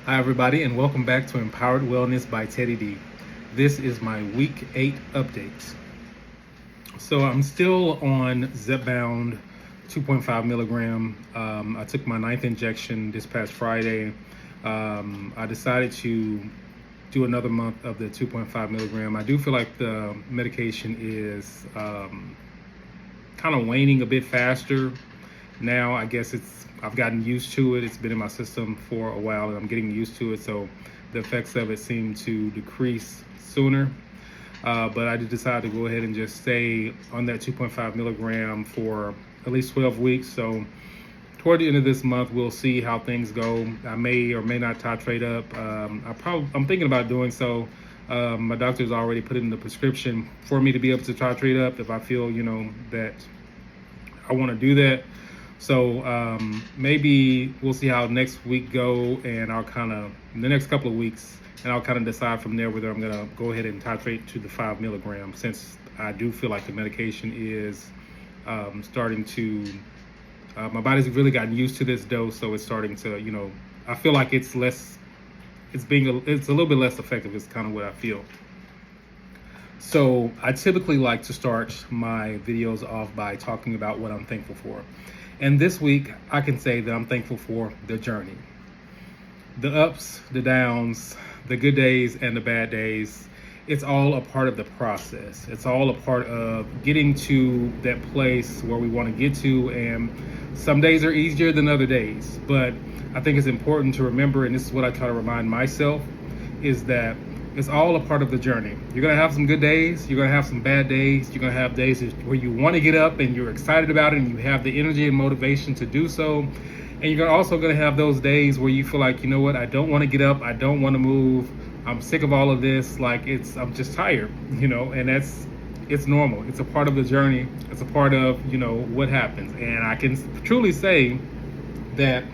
Hi, everybody, and welcome back to Empowered Wellness by Teddy D. This is my week 8 update. So, I'm still on Zepbound 2.5 milligram. I took my ninth injection this past Friday. I decided to do another month of the 2.5 milligram. I do feel like the medication is kind of waning a bit faster now. I guess I've gotten used to it. It's been in my system for a while and I'm getting used to it, so the effects of it seem to decrease sooner. But I did decide to go ahead and just stay on that 2.5 milligram for at least 12 weeks. So toward the end of this month, we'll see how things go. I may or may not titrate up. I'm thinking about doing so. My doctor's already put in the prescription for me to be able to titrate up if I feel, that I want to do that. So maybe we'll see how next week go, and I'll kind of the next couple of weeks, and I'll kind of decide from there whether I'm gonna go ahead and titrate to the 5 milligrams, since I do feel like the medication is starting to. My body's really gotten used to this dose, so it's starting to, I feel like it's less. It's a little bit less effective. Is kind of what I feel. So I typically like to start my videos off by talking about what I'm thankful for. And this week, I can say that I'm thankful for the journey. The ups, the downs, the good days, and the bad days. It's all a part of the process. It's all a part of getting to that place where we want to get to. And some days are easier than other days. But I think it's important to remember, and this is what I try to remind myself, is that it's all a part of the journey. You're going to have some good days. You're going to have some bad days. You're going to have days where you want to get up and you're excited about it and you have the energy and motivation to do so. And you're also going to have those days where you feel like, you know what, I don't want to get up. I don't want to move. I'm sick of all of this. I'm just tired, and it's normal. It's a part of the journey. It's a part of, what happens. And I can truly say that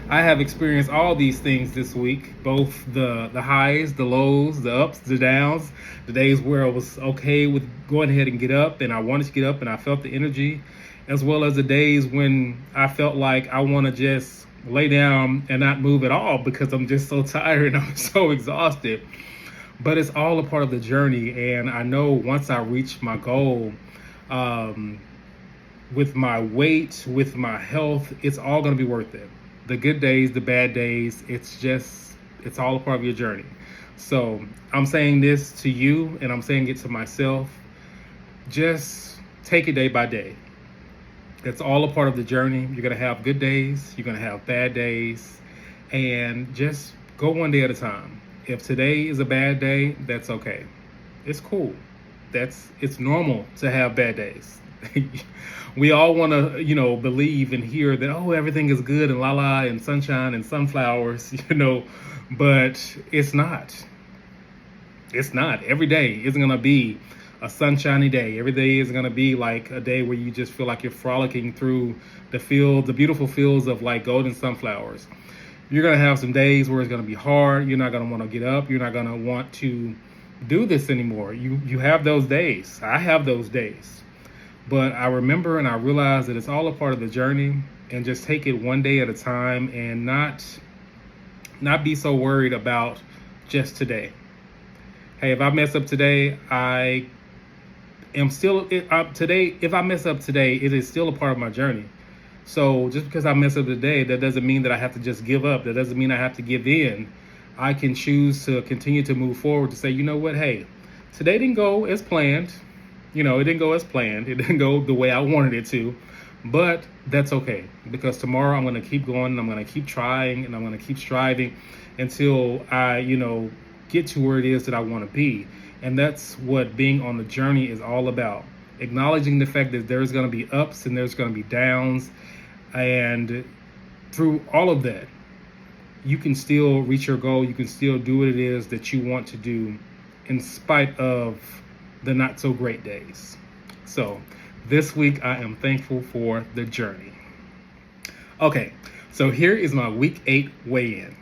I have experienced all these things this week, both the highs, the lows, the ups, the downs, the days where I was okay with going ahead and get up and I wanted to get up and I felt the energy, as well as the days when I felt like I want to just lay down and not move at all because I'm just so tired and I'm so exhausted. But it's all a part of the journey, and I know once I reach my goal, um, with my weight, with my health, it's all going to be worth it. The good days, the bad days, it's all a part of your journey. So I'm saying this to you and I'm saying it to myself. Just take it day by day. It's all a part of the journey. You're going to have good days, you're going to have bad days, and just go one day at a time. If today is a bad day, that's okay. It's cool. It's normal to have bad days. We all want to, believe and hear that, oh, everything is good and la la and sunshine and sunflowers, but it's not. It's not. Every day isn't going to be a sunshiny day. Every day is going to be like a day where you just feel like you're frolicking through the beautiful fields of like golden sunflowers. You're going to have some days where it's going to be hard. You're not going to want to get up. You're not going to want to do this anymore. You have those days. I have those days. But I remember and I realize that it's all a part of the journey, and just take it one day at a time and not be so worried about just today. Hey, if I mess up today, I am still today. If I mess up today, it is still a part of my journey. So just because I mess up today, that doesn't mean that I have to just give up. That doesn't mean I have to give in. I can choose to continue to move forward, to say, you know what, hey, today didn't go as planned. It didn't go as planned. It didn't go the way I wanted it to, but that's okay, because tomorrow I'm going to keep going and I'm going to keep trying and I'm going to keep striving until I, get to where it is that I want to be. And that's what being on the journey is all about. Acknowledging the fact that there's going to be ups and there's going to be downs, and through all of that, you can still reach your goal. You can still do what it is that you want to do in spite of the not so great days. So this week I am thankful for the journey. Okay, so here is my week 8 weigh-in.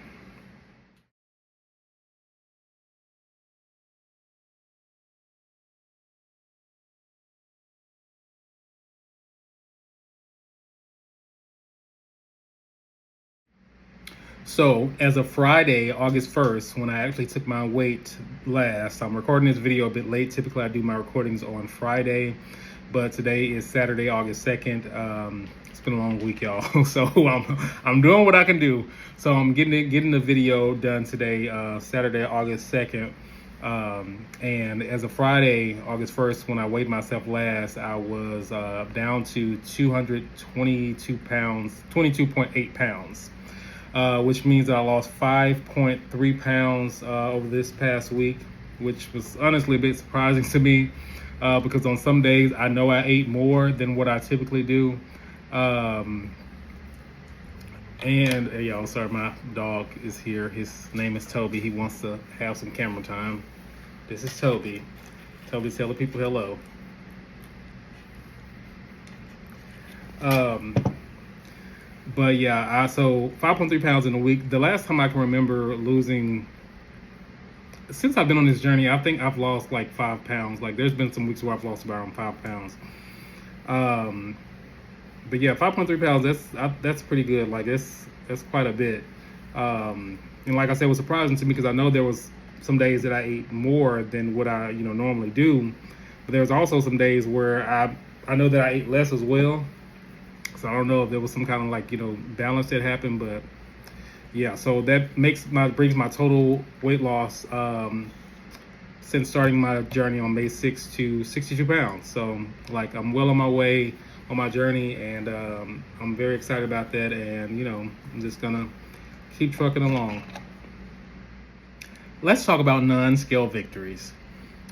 So as of Friday, August 1st, when I actually took my weight last, I'm recording this video a bit late. Typically I do my recordings on Friday, but today is Saturday, August 2nd. It's been a long week, y'all. So I'm doing what I can do. So I'm getting the video done today, Saturday, August 2nd. And as of Friday, August 1st, when I weighed myself last, I was down to 222 pounds, 22.8 pounds. Which means I lost 5.3 pounds over this past week, which was honestly a bit surprising to me because on some days I know I ate more than what I typically do. And y'all, sorry, my dog is here. His name is Toby. He wants to have some camera time. This is Toby. Toby's telling people hello. But yeah, so 5.3 pounds in a week. The last time I can remember losing, since I've been on this journey, I think I've lost like 5 pounds. Like there's been some weeks where I've lost around 5 pounds. But yeah, 5.3 pounds, that's pretty good. Like that's quite a bit. And like I said, it was surprising to me because I know there was some days that I ate more than what I normally do. But there's also some days where I know that I ate less as well. So I don't know if there was some kind of like, balance that happened, but yeah, so that brings my total weight loss since starting my journey on May 6th to 62 pounds. So like I'm well on my way on my journey, and I'm very excited about that, and I'm just gonna keep trucking along. Let's talk about non-scale victories.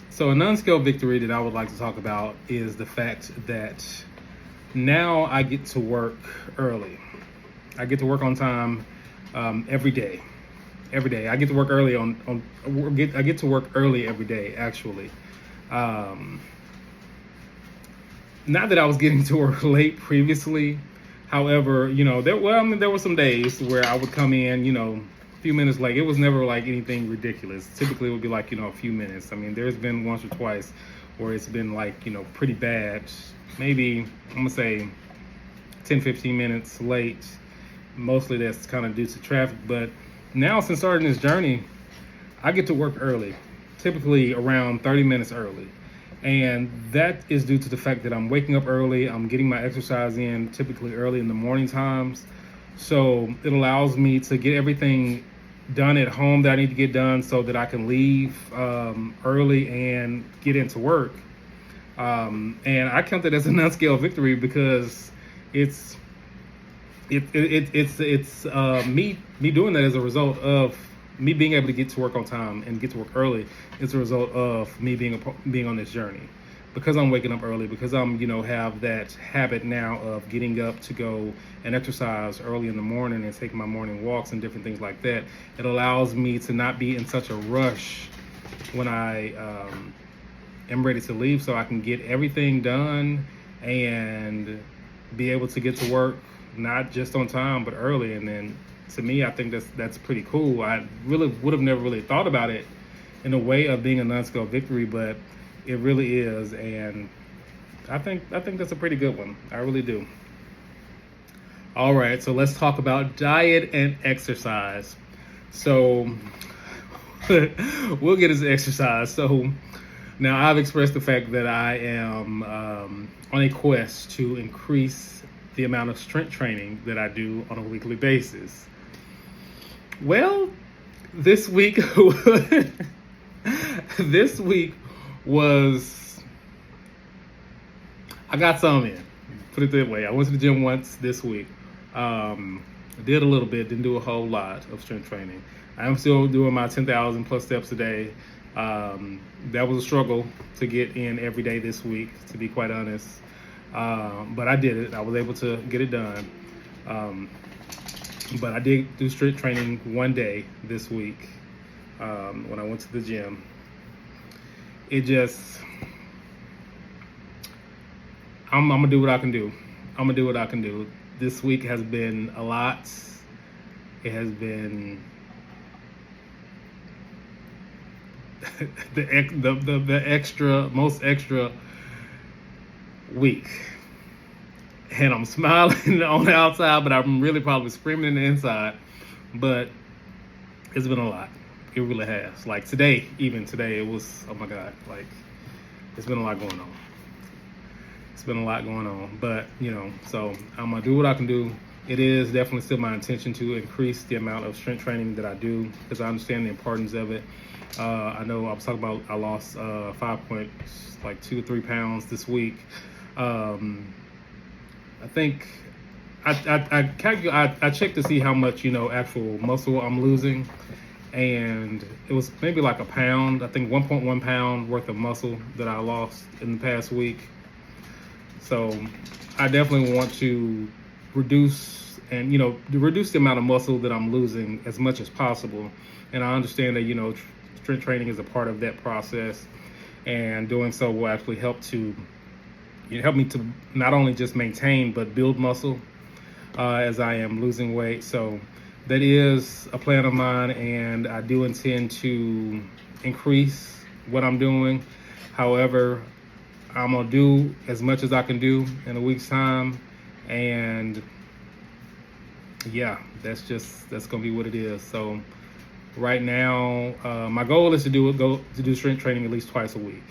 So a non-scale victory that I would like to talk about is the fact that now I get to work early. I get to work on time every day. Every day I get to work early I get to work early every day, actually. Not that I was getting to work late previously. However, there were some days where I would come in, a few minutes late. It was never like anything ridiculous. Typically it would be like, a few minutes. I mean, there's been once or twice where it's been like, pretty bad. Maybe, I'm gonna say 10-15 minutes late. Mostly that's kind of due to traffic. But now, since starting this journey, I get to work early, typically around 30 minutes early. And that is due to the fact that I'm waking up early. I'm getting my exercise in typically early in the morning times. So it allows me to get everything done at home that I need to get done so that I can leave early and get into work. And I count that as a non-scale victory because it's me doing that as a result of me being able to get to work on time and get to work early. It's a result of me being on this journey, because I'm waking up early, because I'm have that habit now of getting up to go and exercise early in the morning and take my morning walks and different things like that. It allows me to not be in such a rush when I am ready to leave, so I can get everything done and be able to get to work not just on time but early. And then to me, I think that's pretty cool. I really would have never really thought about it in a way of being a non-scale victory, but it really is, and I think that's a pretty good one. I really do. All right, so let's talk about diet and exercise. So we'll get into exercise. So now I've expressed the fact that I am on a quest to increase the amount of strength training that I do on a weekly basis. Well, this week was, I got some in, put it that way. I went to the gym once this week. Did a little bit, didn't do a whole lot of strength training. I am still doing my 10,000 plus steps a day. That was a struggle to get in every day this week, to be quite honest. But I did it. I was able to get it done. But I did do strength training one day this week when I went to the gym. It just, I'm gonna do what I can do. I'm gonna do what I can do. This week has been a lot. It has been the most extra week. And I'm smiling on the outside, but I'm really probably screaming on the inside but it's been a lot. It really has. Like today, even today, it was, oh my God, like it's been a lot going on. It's been a lot going on, but so I'm gonna do what I can do. It is definitely still my intention to increase the amount of strength training that I do because I understand the importance of it. I know I was talking about I lost 5.2 to 3 pounds this week. I think I checked to see how much actual muscle I'm losing, and it was maybe like a pound. I think 1.1 pound worth of muscle that I lost in the past week. So I definitely want to reduce the amount of muscle that I'm losing as much as possible. And I understand that strength training is a part of that process, and doing so will actually help me to not only just maintain but build muscle as I am losing weight. So that is a plan of mine, and I do intend to increase what I'm doing. However, I'm gonna do as much as I can do in a week's time, and yeah, that's gonna be what it is. So right now, my goal is to do strength training at least twice a week.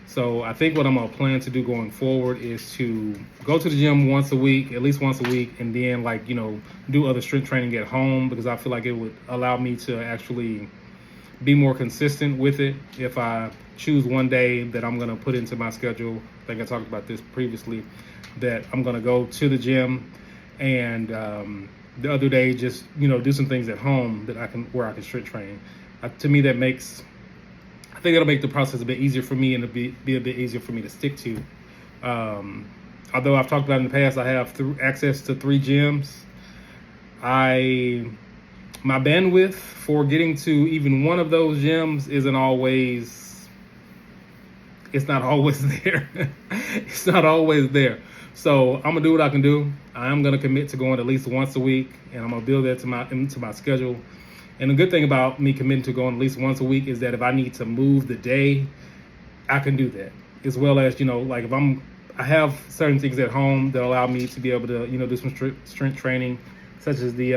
So I think what I'm gonna plan to do going forward is to go to the gym at least once a week, and then do other strength training at home, because I feel like it would allow me to actually be more consistent with it if I choose one day that I'm going to put into my schedule. I think I talked about this previously, that I'm going to go to the gym, and the other day just do some things at home where I can strength train. To me, I think that'll make the process a bit easier for me, and it'll be a bit easier for me to stick to. Although I've talked about in the past, I have access to 3 gyms. My bandwidth for getting to even one of those gyms it's not always there. It's not always there. So I'm gonna do what I can do. I am gonna commit to going at least once a week, and I'm gonna build that into my schedule. And the good thing about me committing to going at least once a week is that if I need to move the day, I can do that. As well as like if I have certain things at home that allow me to be able to do some strength training, such as the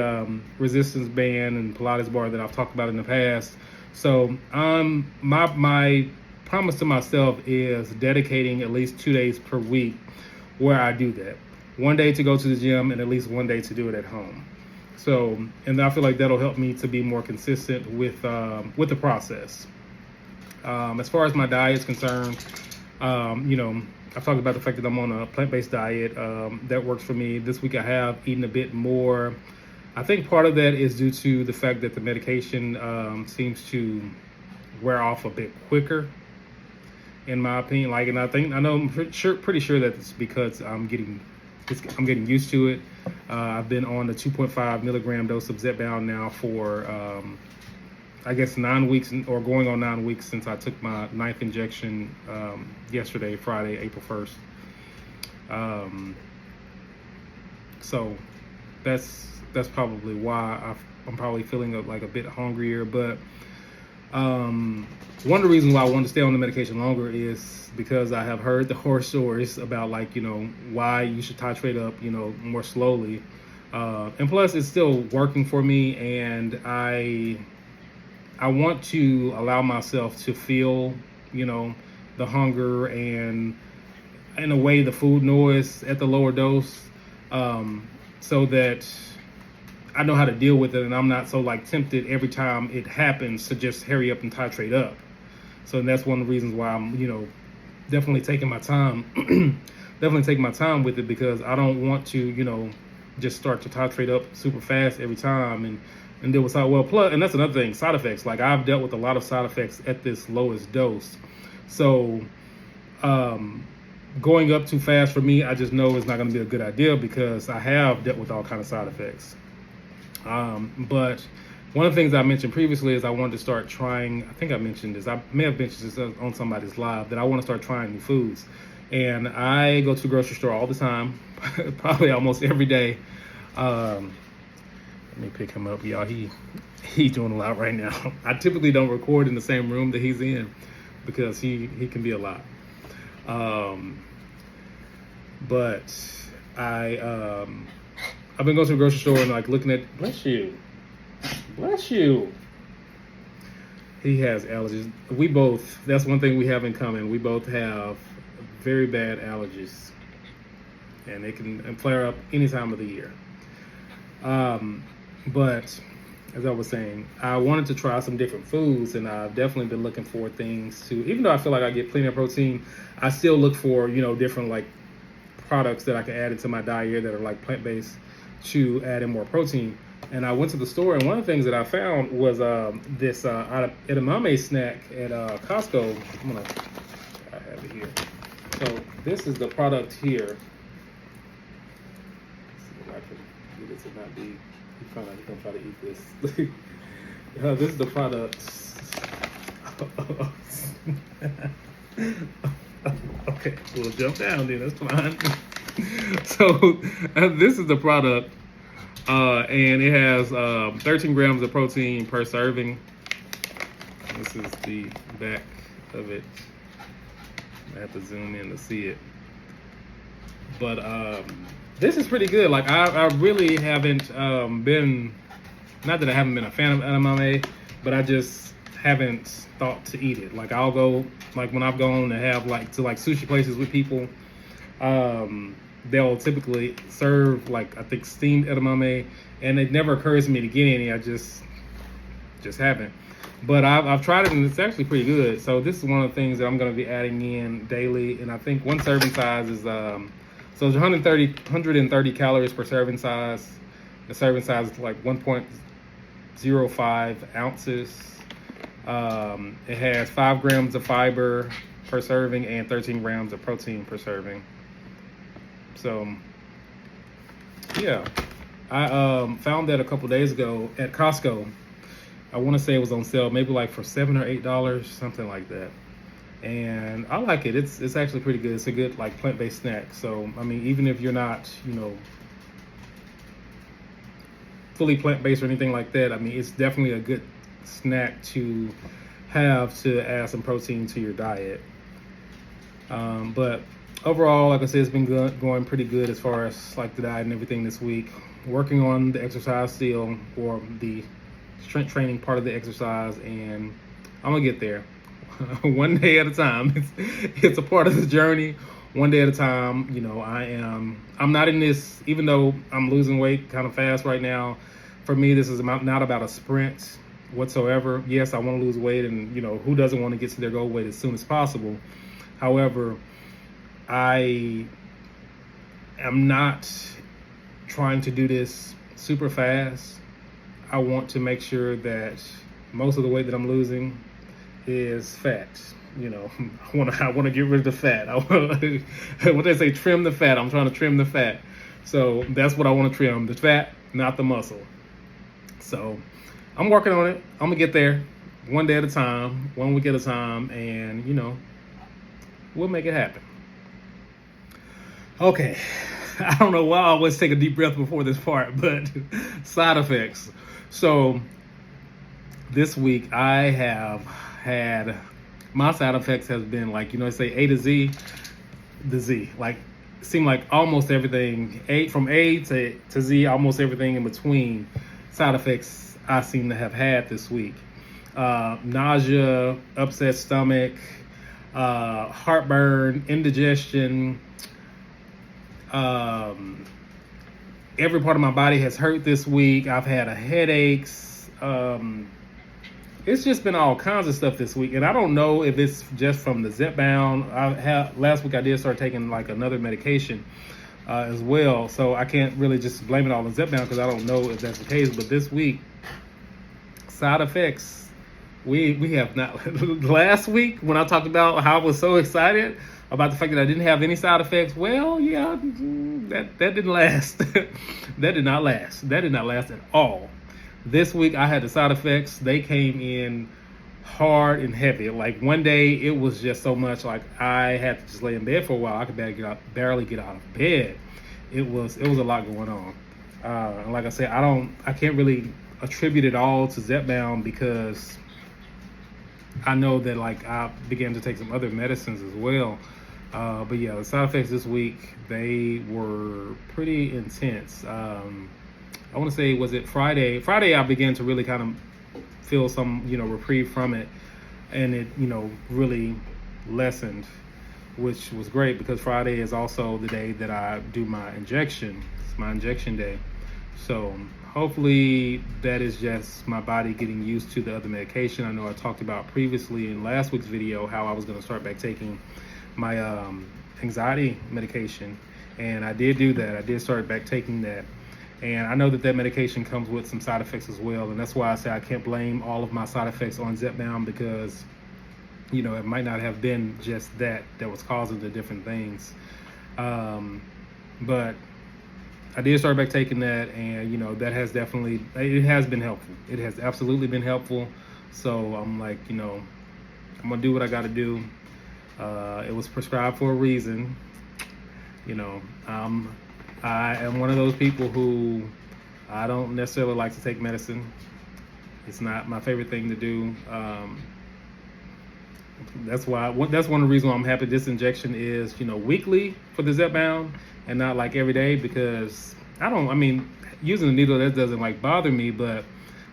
resistance band and Pilates bar that I've talked about in the past. So my promise to myself is dedicating at least 2 days per week where I do that. One day to go to the gym, and at least one day to do it at home. So, and I feel like that'll help me to be more consistent with the process. As far as my diet is concerned, I've talked about the fact that I'm on a plant-based diet. That works for me. This week I have eaten a bit more. I think part of that is due to the fact that the medication seems to wear off a bit quicker, in my opinion. I'm pretty sure that it's because I'm getting used to it. I've been on the 2.5 milligram dose of Zepbound now for I guess 9 weeks, or going on 9 weeks, since I took my 9th injection yesterday, Friday, April 1st. So that's probably why I'm probably feeling like a bit hungrier. But one of the reasons why I wanted to stay on the medication longer is because I have heard the horror stories about why you should titrate up more slowly, and plus it's still working for me, and I want to allow myself to feel the hunger and, in a way, the food noise at the lower dose, so that I know how to deal with it, and I'm not so tempted every time it happens to just hurry up and titrate up. So that's one of the reasons why I'm definitely taking my time with it, because I don't want to just start to titrate up super fast every time and deal with plus, and that's another thing, side effects. I've dealt with a lot of side effects at this lowest dose. So going up too fast for me, I just know it's not going to be a good idea, because I have dealt with all kinds of side effects. But one of the things I mentioned previously is I wanted to start trying, I think I mentioned this, I may have mentioned this on somebody's live, that I want to start trying new foods. And I go to the grocery store all the time, probably almost every day. Let me pick him up, y'all. He's doing a lot right now. I typically don't record in the same room that he's in, because he can be a lot. But I've been going to the grocery store and looking at, bless you. Bless you. He has allergies. We both, that's one thing we have in common. We both have very bad allergies. And they can flare up any time of the year. But as I was saying, I wanted to try some different foods, and I've definitely been looking for things to, even though I feel like I get plenty of protein, I still look for, different like products that I can add into my diet that are like plant-based to add in more protein. And I went to the store, and one of the things that I found was this edamame snack at Costco. I have it here. So this is the product here. Let's see if I can get it to not be. You probably gonna try to eat this. This is the product. Okay, we'll jump down then. That's fine. So this is the product. And it has 13 grams of protein per serving. This is the back of it. I have to zoom in to see it. But this is pretty good. Like I really haven't been, not that I haven't been a fan of edamame, but I just haven't thought to eat it. Like I'll go, like when I've gone to have like sushi places with people, they'll typically serve like I think steamed edamame, and it never occurs to me to get any. I just haven't. But I've tried it, and it's actually pretty good. So this is one of the things that I'm going to be adding in daily. And I think one serving size is so it's 130 calories per serving size. The serving size is like 1.05 ounces. It has 5 grams of fiber per serving and 13 grams of protein per serving. So, yeah, I found that a couple days ago at Costco. I want to say it was on sale, maybe like for $7 or $8, something like that. And I like it. It's actually pretty good. It's a good like plant-based snack. So, I mean, even if you're not, fully plant-based or anything like that, I mean, it's definitely a good snack to have to add some protein to your diet. But overall, like I said, it's been going pretty good as far as like the diet and everything this week. Working on the exercise still, or the strength training part of the exercise, and I'm gonna get there one day at a time. It's a part of the journey, one day at a time. I'm not in this, even though I'm losing weight kind of fast right now. For me, this is not about a sprint whatsoever. Yes, I want to lose weight, and who doesn't want to get to their goal weight as soon as possible. However, I am not trying to do this super fast. I want to make sure that most of the weight that I'm losing is fat. I want to get rid of the fat. When they say trim the fat, I'm trying to trim the fat. So that's what I want to trim, the fat, not the muscle. So I'm working on it. I'm gonna get there one day at a time, one week at a time, and we'll make it happen. Okay, I don't know why I always take a deep breath before this part, but side effects. So this week I have had, my side effects has been like, they say A to Z, the Z, like seem like almost everything, from A to Z, almost everything in between side effects I seem to have had this week. Nausea, upset stomach, heartburn, indigestion. Every part of my body has hurt this week. I've had headaches. It's just been all kinds of stuff this week, and I don't know if it's just from the Zepbound. Last week I did start taking like another medication as well, so I can't really just blame it all on Zepbound because I don't know if that's the case. But this week, side effects, we have not. Last week when I talked about how I was so excited about the fact that I didn't have any side effects, well, yeah, that didn't last. That did not last. That did not last at all. This week I had the side effects. They came in hard and heavy. Like one day it was just so much like I had to just lay in bed for a while. I could barely get out of bed. It was a lot going on. And like I said, I can't really attribute it all to Zepbound because I know that like I began to take some other medicines as well. But yeah, the side effects this week, they were pretty intense. I want to say, was it Friday? Friday, I began to really kind of feel some, reprieve from it, and it, really lessened, which was great because Friday is also the day that I do my injection. It's my injection day. So hopefully that is just my body getting used to the other medication. I know I talked about previously in last week's video how I was going to start back taking my anxiety medication, and I did do that. I did start back taking that, and I know that that medication comes with some side effects as well, and that's why I say I can't blame all of my side effects on Zepbound, because it might not have been just that was causing the different things. But I did start back taking that, and that has definitely, it has been helpful. It has absolutely been helpful. So I'm like, I'm gonna do what I gotta do. It was prescribed for a reason. I am one of those people who I don't necessarily like to take medicine. It's not my favorite thing to do. That's one of the reasons why I'm happy this injection is, weekly for the Zepbound and not like every day, because using the needle, that doesn't like bother me, but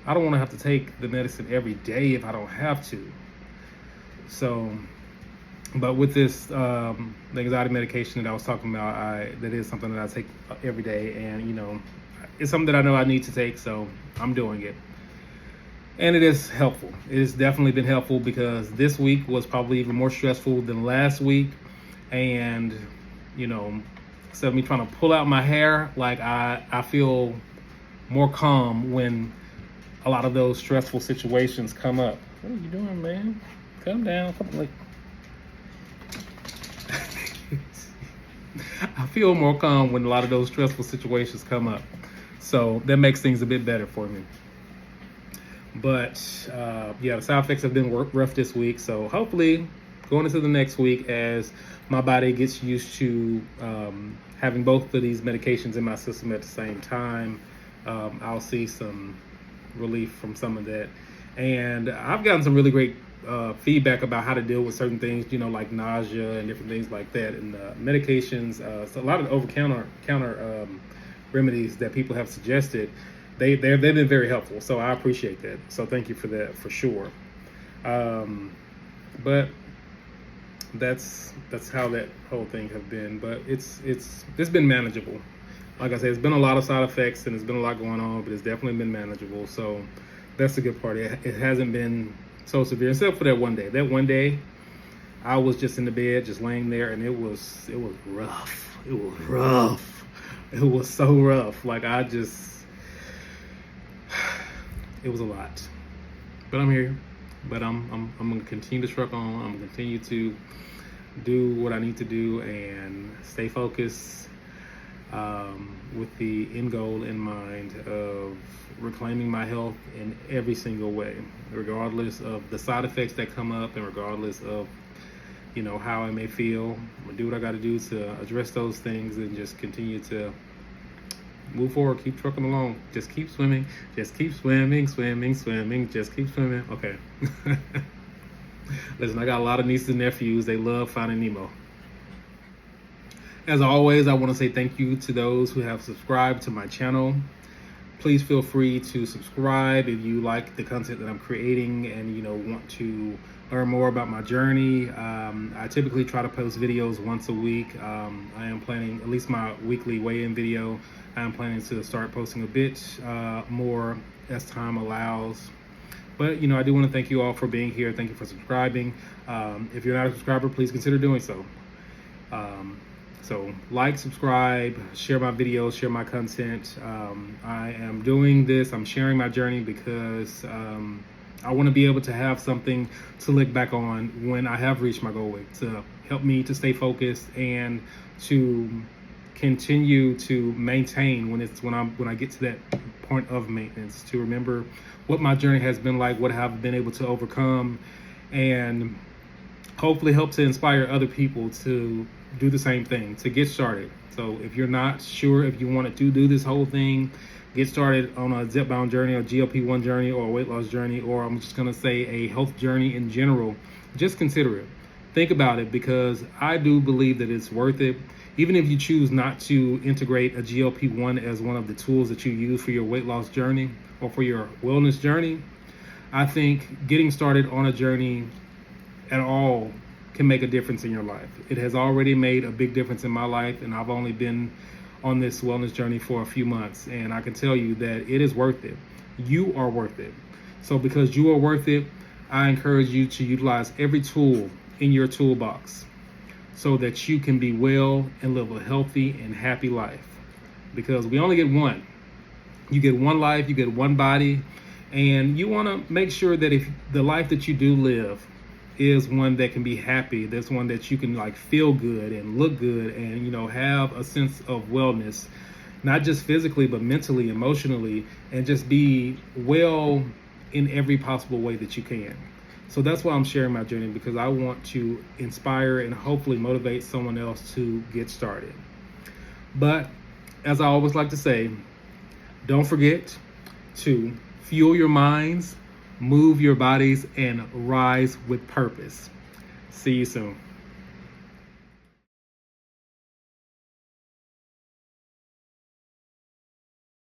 I don't want to have to take the medicine every day if I don't have to. So, but with this, the anxiety medication that I was talking about, that is something that I take every day, and it's something that I know I need to take, so I'm doing it. And it is helpful. It has definitely been helpful, because this week was probably even more stressful than last week. And, instead of me trying to pull out my hair, like I feel more calm when a lot of those stressful situations come up. What are you doing, man? Calm down. I feel more calm when a lot of those stressful situations come up. So that makes things a bit better for me. But the side effects have been rough this week. So hopefully going into the next week, as my body gets used to having both of these medications in my system at the same time, I'll see some relief from some of that. And I've gotten some really great feedback about how to deal with certain things, like nausea and different things like that. And medications, so a lot of the over-counter remedies that people have suggested, they've been very helpful. So I appreciate that. So thank you for that, for sure. But that's how that whole thing has been. But it's been manageable. Like I said, it's been a lot of side effects and it's been a lot going on, but it's definitely been manageable. So that's the good part. It hasn't been so severe, except for that one day. That one day, I was just in the bed, just laying there, and it was rough. It was rough. It was so rough. Like it was a lot. But I'm here. But I'm gonna continue to truck on. I'm gonna continue to do what I need to do and stay focused, with the end goal in mind of reclaiming my health in every single way, regardless of the side effects that come up and regardless of how I may feel. I'm gonna do what I got to do to address those things and just continue to move forward, keep trucking along, just keep swimming, just keep swimming, just keep swimming. Okay. Listen, I got a lot of nieces and nephews. They love Finding Nemo. As always, I want to say thank you to those who have subscribed to my channel. Please feel free to subscribe if you like the content that I'm creating and want to learn more about my journey. I typically try to post videos once a week. I am planning, at least my weekly weigh-in video, I am planning to start posting a bit more as time allows. But I do want to thank you all for being here. Thank you for subscribing. If you're not a subscriber, please consider doing so. So like, subscribe, share my videos, share my content. I am doing this, I'm sharing my journey because I want to be able to have something to look back on when I have reached my goal weight, to help me to stay focused and to continue to maintain when I get to that point of maintenance, to remember what my journey has been like, what I've been able to overcome, and hopefully help to inspire other people to do the same thing, to get started. So if you're not sure if you want to do this whole thing, get started on a Zepbound journey, a GLP-1 journey, or a weight loss journey, or I'm just going to say a health journey in general, just consider it. think about it, because I do believe that it's worth it. Even if you choose not to integrate a GLP-1 as one of the tools that you use for your weight loss journey or for your wellness journey, I think getting started on a journey at all can make a difference in your life. It has already made a big difference in my life, and I've only been on this wellness journey for a few months, and I can tell you that it is worth it. You are worth it. So because you are worth it, I encourage you to utilize every tool in your toolbox so that you can be well and live a healthy and happy life. Because we only get one. You get one life, you get one body, and you want to make sure that if the life that you do live is one that can be happy, that's one that you can like feel good and look good and, you know, have a sense of wellness, not just physically but mentally, emotionally, and just be well in every possible way that you can. So that's why I'm sharing my journey, because I want to inspire and hopefully motivate someone else to get started. But as I always like to say, don't forget to fuel your minds, move your bodies, and rise with purpose. See you soon.